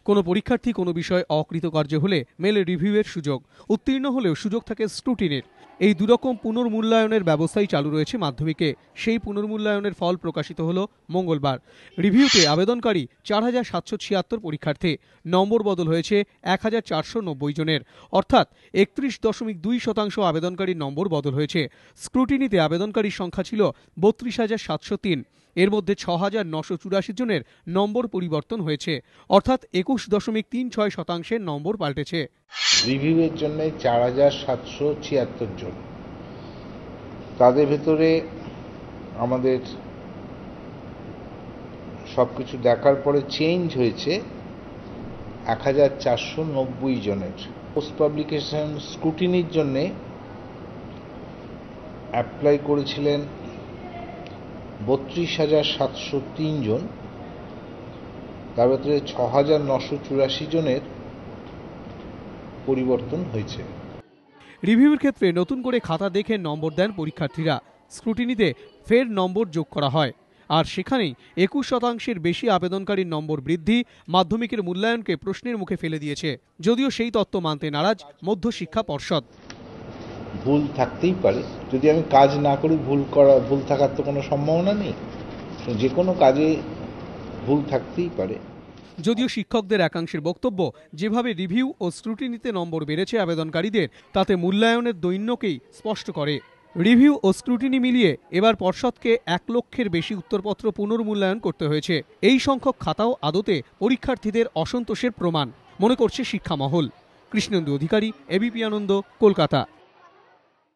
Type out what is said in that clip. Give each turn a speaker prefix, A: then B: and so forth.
A: কোনো পরীক্ষার্থী কোনো বিষয়ে অকৃতকার্য হলে মেলে রিভিউয়ের সুযোগ। উত্তীর্ণ হলেও সুযোগ থাকে স্ক্রুটিনির। এই দুরকম পুনর্মূল্যায়নের ব্যবস্থাই চালু রয়েছে মাধ্যমিকে। সেই পুনর্মূল্যায়নের ফল প্রকাশিত হলো মঙ্গলবার। রিভিউতে আবেদনকারী ৪,৭৭৬ পরীক্ষার্থী। নম্বর বদল হয়েছে ১,৪৯০ জনের, অর্থাৎ ৩১.২% আবেদনকারীর নম্বর বদল হয়েছে। স্ক্রুটিনিতে আবেদনকারীর সংখ্যা ছিল ৩২,৭০৩। এর মধ্যে ৬,৯৮৪ জনের নম্বর পরিবর্তন হয়েছে, অর্থাৎ ২১.৩৬% নম্বর পাল্টেছে।
B: রিভিউয়ের জন্য ৪,৭৭৬ জন। তাদের ভেতরে আমাদের সবকিছু দেখার পরে চেঞ্জ হয়েছে ১,৪৯০ জনের। পোস্ট পাবলিকেশন স্ক্রুটিনির জন্য অ্যাপ্লাই করেছিলেন ৩২,৭০৩ জন। তার ভেতরে ৬,৯৮৪ জনের পরিবর্তন হয়েছে।
A: রিভিউর ক্ষেত্রে নতুন করে খাতা দেখে নম্বর দেন পরীক্ষার্থীরা। স্ক্রুটিনিতে ফের নম্বর যোগ করা হয়, আর সেখানেই ২১% বেশি আবেদনকারীর নম্বর বৃদ্ধি মাধ্যমিকের মূল্যায়নকে প্রশ্নের মুখে ফেলে দিয়েছে। যদিও সেই তত্ত্ব মানতে নারাজ মধ্যশিক্ষা পর্ষদ।
B: ভুল থাকতেই পারে, যদি আমি কাজ না করি ভুল থাকার তো কোনো সম্ভাবনা নেই। যে কোনো কাজে ভুল থাকতেই পারে।
A: যদিও শিক্ষকদের একাংশের বক্তব্য, যেভাবে রিভিউ ও স্ক্রুটিনিতে নম্বর বেড়েছে আবেদনকারীদের, তাতে মূল্যায়নের দৈন্যকেই স্পষ্ট করে। রিভিউ ও স্ক্রুটিনি মিলিয়ে এবার পর্ষদকে ১ লক্ষের বেশি উত্তরপত্র পুনর্মূল্যায়ন করতে হয়েছে। এই সংখ্যক খাতাও আদতে পরীক্ষার্থীদের অসন্তোষের প্রমাণ মনে করছে শিক্ষা মহল। কৃষ্ণেন্দু অধিকারী, এবিপি আনন্দ, কলকাতা।